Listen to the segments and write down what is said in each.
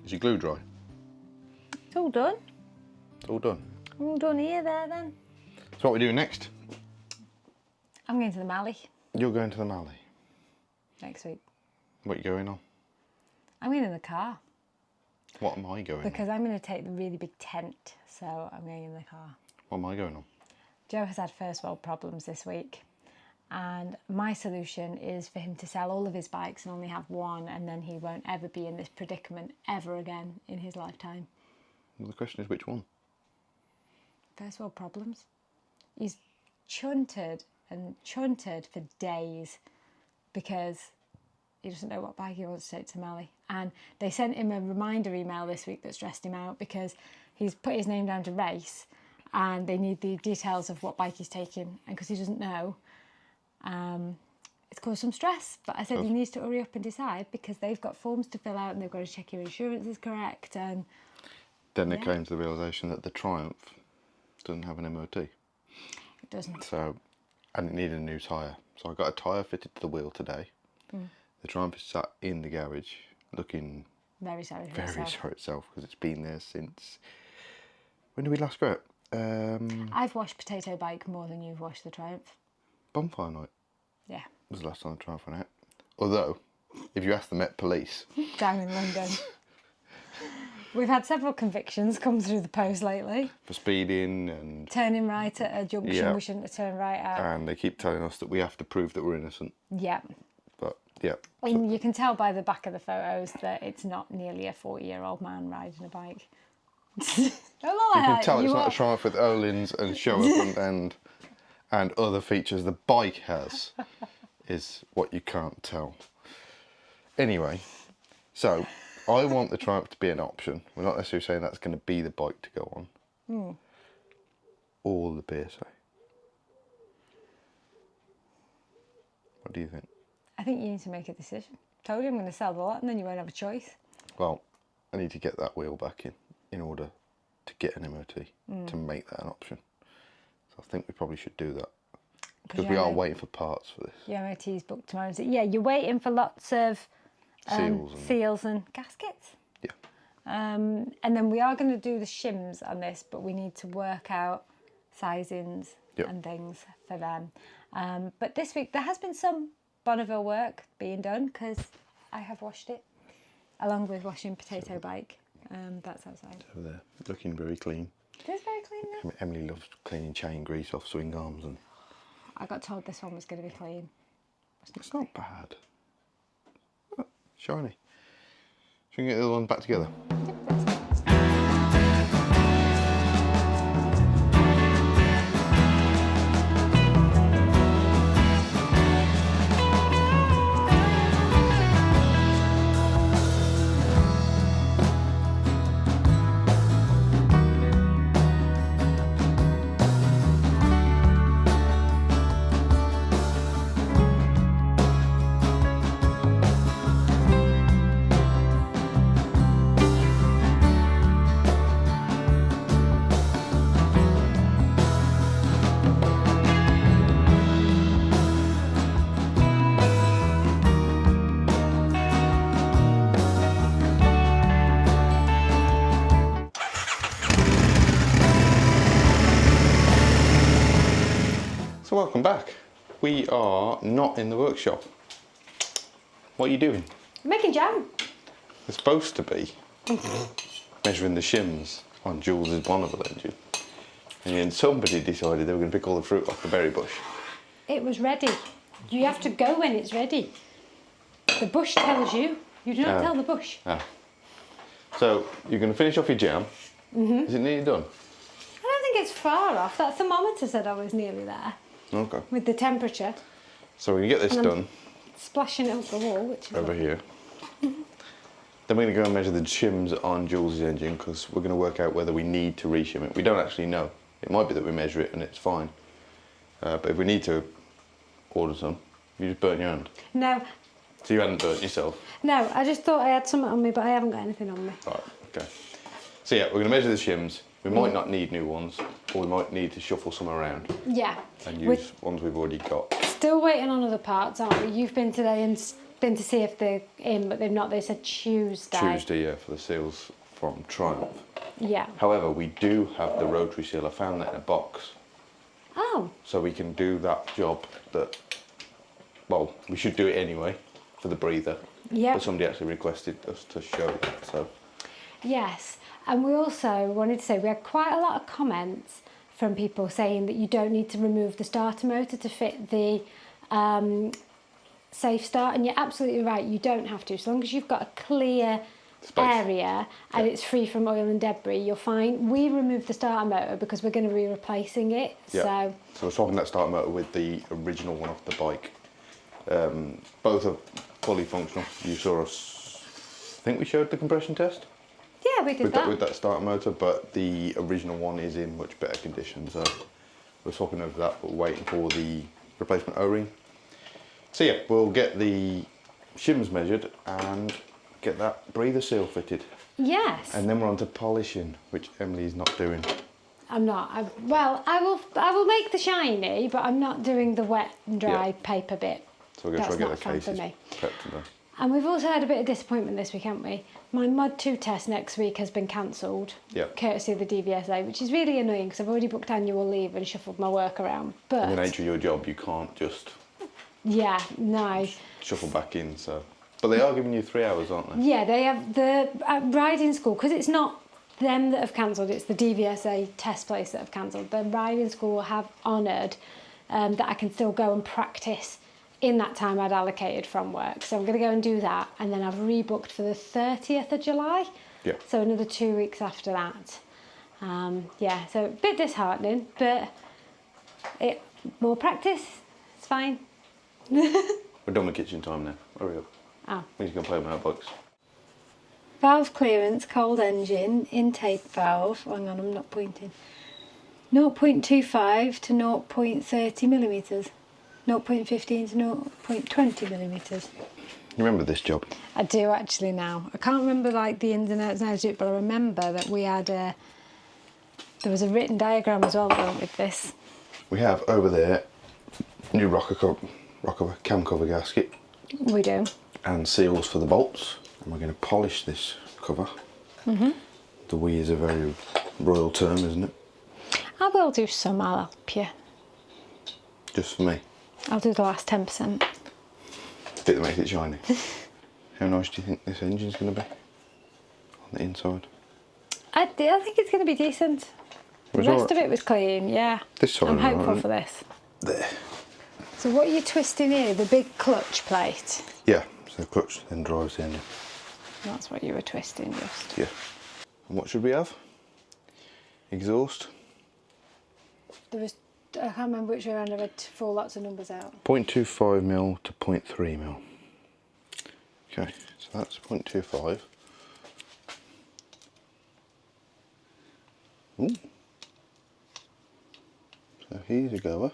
Is your glue dry? It's all done. It's all done. All done here, there, then. So what are we doing next? I'm going to the Mallee You're going to the Mallee. next week. What are you going on? I'm going in the car What am I going on? because I'm going to take the really big tent, so I'm going in the car. What am I going on? Joe has had first world problems this week, and my solution is for him to sell all of his bikes and only have one, and then he won't ever be in this predicament ever again in his lifetime. Well, the question is which one? First world problems. He's chunted and chunted for days because he doesn't know what bike he wants to take to Mallee. And they sent him a reminder email this week that stressed him out because he's put his name down to race and they need the details of what bike he's taking, and because he doesn't know, it's caused some stress. But I said he needs to hurry up and decide because they've got forms to fill out and they've got to check your insurance is correct. And Then they came to the realisation that the Triumph doesn't have an MOT. it doesn't. So, and it needed a new tyre. So I got a tyre fitted to the wheel today. The Triumph is sat in the garage looking Very sorry for very yourself. sorry itself because it's been there since... When did we last go out? I've washed Potato Bike more than you've washed the Triumph. Bonfire night Yeah. was the last time the Triumph went out. Although, if you ask the Met Police... Down in London. We've had several convictions come through the post lately. for speeding and... Turning right at a junction Yeah. we shouldn't have turned right at. And they keep telling us that we have to prove that we're innocent. Yeah. But, yeah. And you can tell by the back of the photos that it's not nearly a 40-year-old man riding a bike. You can tell it's not a Triumph with Olins and show up and other features the bike has, is what you can't tell. Anyway, so I want the Triumph to be an option. We're not necessarily saying that's going to be the bike to go on. Or the BSA. What do you think? I think you need to make a decision. Told you I'm going to sell the lot and then you won't have a choice. Well, I need to get that wheel back in order to get an MOT, to make that an option. So I think we probably should do that. Because we are waiting for parts for this. Your MOT's booked tomorrow. Yeah, you're waiting for lots of seals and gaskets. Yeah. And then we are going to do the shims on this, but we need to work out sizings and things for them. But this week there has been some Bonneville work being done because I have washed it, along with washing Potato Bike. That's outside. Over there, looking very clean. It is very clean now. Emily loves cleaning chain grease off swing arms, and I got told this one was going to be clean. it's not bad. Oh, shiny. Should we get the other one back together? So welcome back. We are not in the workshop. What are you doing? Making jam. We're supposed to be measuring the shims on Jules' Bonneville engine. And then somebody decided they were going to pick all the fruit off the berry bush. It was ready. You have to go when it's ready. The bush tells you. You do not tell the bush. So you're going to finish off your jam. Is it nearly done? I don't think it's far off. That thermometer said I was nearly there. Okay. With the temperature. So we're going to get this done. Splashing it up the wall, which is Over here. Then we're going to go and measure the shims on Jules' engine because we're going to work out whether we need to reshim it. We don't actually know. It might be that we measure it and it's fine. But if we need to order some, you just burn your hand. No. So you hadn't burnt yourself? No, I just thought I had something on me, but I haven't got anything on me. Right, okay. So yeah, we're going to measure the shims. We might not need new ones, or we might need to shuffle some around. Yeah. And use ones we've already got. Still waiting on other parts, aren't we? You've been today and been to see if they're in, but they've not. They said Tuesday. Tuesday, yeah, for the seals from Triumph. Yeah. However, we do have the rotary seal. I found that in a box. Oh. So we can do that job that, well, we should do it anyway for the breather. Yeah. But somebody actually requested us to show that, so. Yes, and we also wanted to say we had quite a lot of comments from people saying that you don't need to remove the starter motor to fit the safe start, and you're absolutely right, you don't have to. As long as you've got a clear area and it's free from oil and debris, you're fine. We removed the starter motor because we're going to be replacing it. Yeah. So we're swapping that starter motor with the original one off the bike. Both are fully functional. You saw us, I think we showed the compression test? Yeah, we did that. With that starter motor, but the original one is in much better condition, so we're swapping over that, but we're waiting for the replacement O-ring. So yeah, we'll get the shims measured and get that breather seal fitted. Yes. And then we're on to polishing, which Emily's not doing. I'm not. I will make the shiny, but I'm not doing the wet and dry paper bit. So we're going to try and get the cases prepped and done. And we've also had a bit of disappointment this week, haven't we? My MOT'd test next week has been cancelled, courtesy of the DVSA, which is really annoying because I've already booked annual leave and shuffled my work around. But in the nature of your job, you can't just shuffle back in. So, but they are giving you 3 hours, aren't they? Yeah, they have the riding school, because it's not them that have cancelled, it's the DVSA test place that have cancelled. The riding school have honoured that I can still go and practice in that time I'd allocated from work. So I'm going to go and do that, and then I've rebooked for the 30th of July. Yeah. So another 2 weeks after that. So a bit disheartening, but more practice, it's fine. We're done with kitchen time now. Hurry up. Oh. We need to go play with my bugs. Valve clearance, cold engine, intake valve. Hang on, I'm not pointing. 0.25 to 0.30 millimetres. 0.15 to 0.20 millimetres. You remember this job? I do actually now. I can't remember like the ins and outs now, but I remember that we had there was a written diagram as well with this. We have over there new rocker cam cover gasket. We do. And seals for the bolts. And we're going to polish this cover. Mm-hmm. The we is a very royal term, isn't it? I will do some, I'll help you. Just for me? I'll do the last 10%. Bit that makes it shiny. How nice do you think this engine's going to be on the inside? I think it's going to be decent. The rest of it was clean, yeah. This side, I'm hopeful for this. There. So what are you twisting here? The big clutch plate? Yeah, so the clutch then drives the engine. That's what you were twisting just. Yeah. And what should we have? Exhaust. There was, I can't remember which way around, I read 4 lots of numbers out. 0.25 mil to 0.3 mil. Okay, so that's 0.25. Ooh. So here's a goer.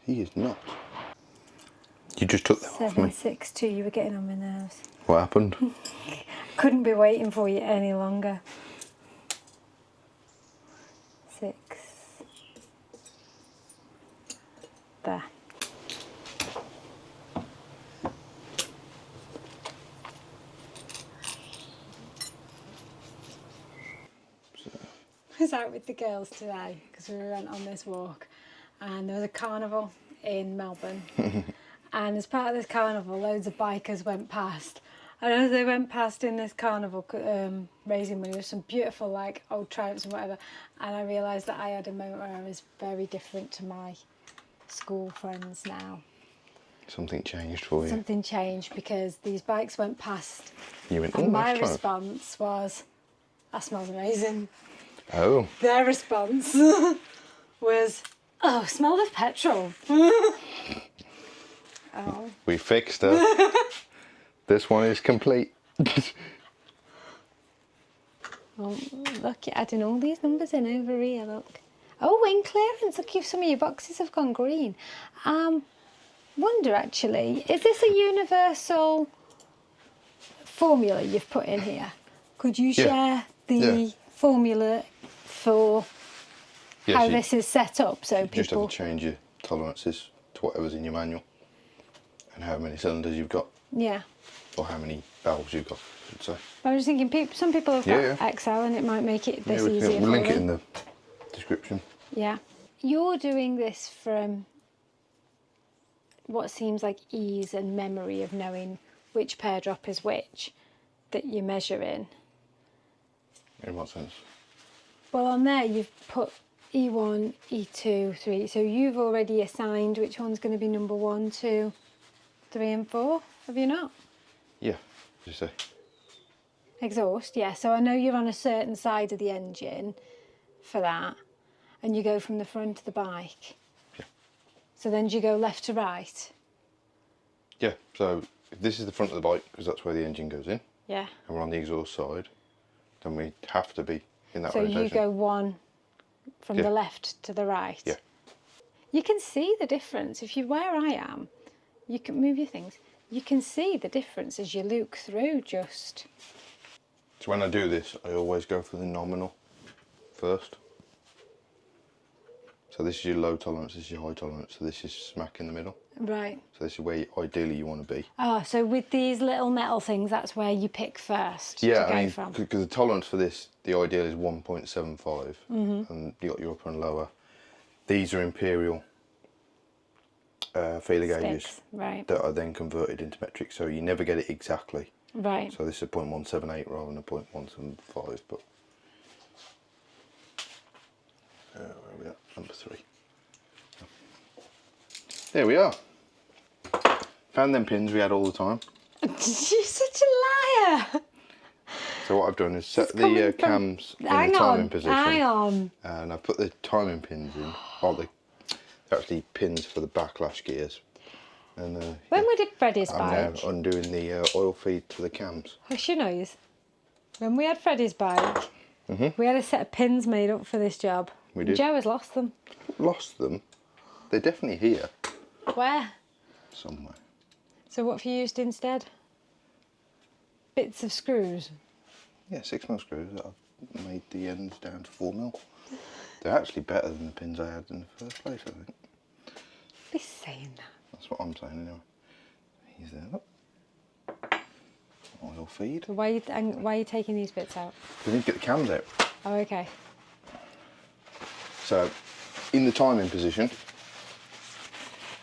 He is not. You just took that off me. 762, you were getting on my nerves. What happened? Couldn't be waiting for you any longer. 6. There. I was out with the girls today because we went on this walk, and there was a carnival in Melbourne. And as part of this carnival, loads of bikers went past. And as they went past in this carnival, raising money, there was some beautiful like old Triumphs and whatever. And I realised that I had a moment where I was very different to my school friends now. Something changed for you. Something changed because these bikes went past. You went, and my response was, "That smells amazing." Oh. Their response was, "Oh, smell of petrol." Oh. We fixed it. This one is complete. Oh, look, you're adding all these numbers in over here, look. Oh, in clearance, look, some of your boxes have gone green. Wonder actually, is this a universal formula you've put in here? Could you share the formula for how this is set up so people... You just have to change your tolerances to whatever's in your manual and how many cylinders you've got. Yeah. Or how many valves you've got, I should say. I was thinking some people have got XL and it might make it this easier. We'll link it in the description. Yeah. You're doing this from what seems like ease and memory of knowing which pear drop is which that you're measuring. In what sense? Well, on there you've put E1, E2, 3, so you've already assigned which one's going to be number 1, 2, 3 and 4, have you not? Yeah, what did you say? Exhaust, yeah, so I know you're on a certain side of the engine for that, and you go from the front of the bike. Yeah. So then do you go left to right? Yeah, so if this is the front of the bike, because that's where the engine goes in, Yeah. and we're on the exhaust side, then we have to be in that so rotation. You go one from the left to the right? Yeah. You can see the difference. If you're where I am, you can move your things. You can see the difference as you look through just. So when I do this, I always go for the nominal first. So this is your low tolerance, this is your high tolerance, so this is smack in the middle. Right. So this is where ideally you want to be. Oh, so with these little metal things, that's where you pick first to go from? Because the tolerance for this, the ideal is 1.75, and you got your upper and lower. These are imperial feeler gauges right. that are then converted into metric, so you never get it exactly. Right. So this is a 0.178 rather than a 0.175, but where are we at? Number 3. There we are. Found them pins we had all the time. You're such a liar. So what I've done is set the cams in the timing position. Hang on. And I've put the timing pins in. Oh, they're actually pins for the backlash gears. And when we did Freddie's I'm bike. now undoing the oil feed to the cams. Hush your nose. When we had Freddie's bike, we had a set of pins made up for this job. We did. Joe has lost them. Lost them? They're definitely here. Where? Somewhere. So what have you used instead? Bits of screws? Yeah, 6mm screws that I've made the ends down to 4mm. They're actually better than the pins I had in the first place, I think. Be saying that. That's what I'm saying anyway. He's there. Look. Oil feed. So why are you taking these bits out? We need to get the cams out. Oh, okay. So, in the timing position,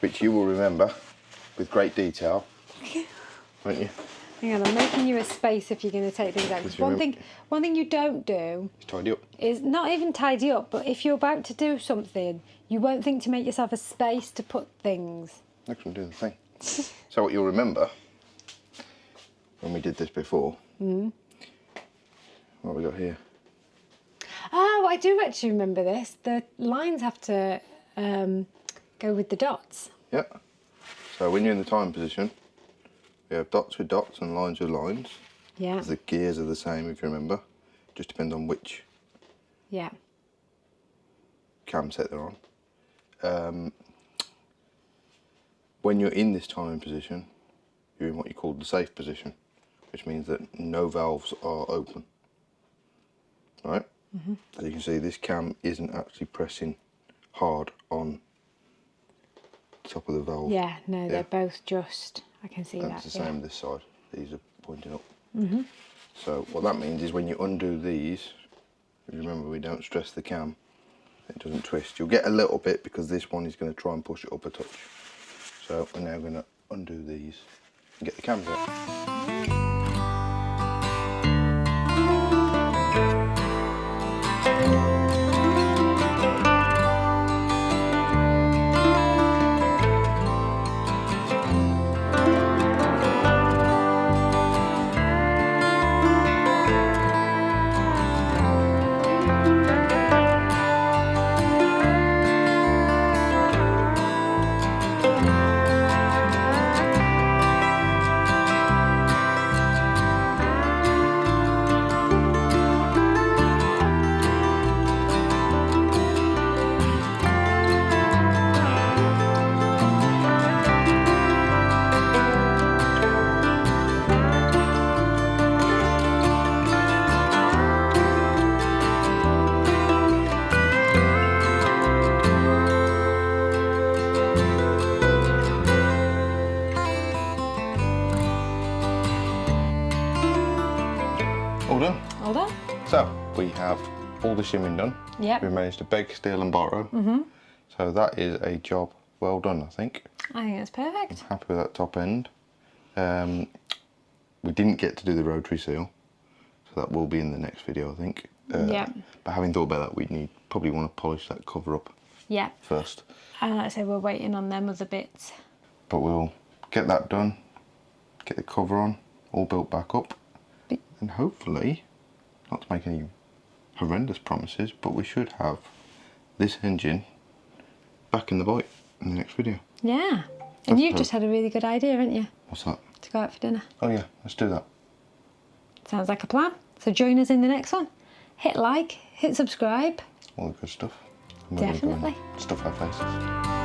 which you will remember with great detail, won't you? Hang on, I'm making you a space if you're going to take things out. 'Cause one thing you don't do Tidy up. is not even tidy up, but if you're about to do something, you won't think to make yourself a space to put things. Next one, do the thing. So what you'll remember, when we did this before, what have we got here? Oh, I do actually remember this. The lines have to go with the dots. Yep. So when you're in the time position, we have dots with dots and lines with lines. Yeah. The gears are the same, if you remember. Just depends on which cam set they're on. When you're in this timing position, you're in what you call the safe position, which means that no valves are open. Right? As you can see, this cam isn't actually pressing hard on the top of the valve. Yeah, no, they're both just, I can see And that. it's the same this side. These are pointing up. So what that means is when you undo these, remember we don't stress the cam, it doesn't twist. You'll get a little bit because this one is going to try and push it up a touch. So we're now going to undo these and get the cams out. we have all the shimming done. Yep. We managed to beg, steal and borrow. So that is a job well done, I think. I think it's perfect. Happy with that top end. We didn't get to do the rotary seal, so that will be in the next video, I think. Yeah. But having thought about that, we probably want to polish that cover up first. And like I say, we're waiting on them other bits. But we'll get that done, get the cover on, all built back up, and hopefully, not to make any horrendous promises, but we should have this engine back in the bike in the next video. Yeah. And you've just had a really good idea, haven't you? What's that? To go out for dinner. Oh yeah, let's do that. Sounds like a plan. So join us in the next one. Hit like, hit subscribe. All the good stuff. Definitely. Stuff our faces.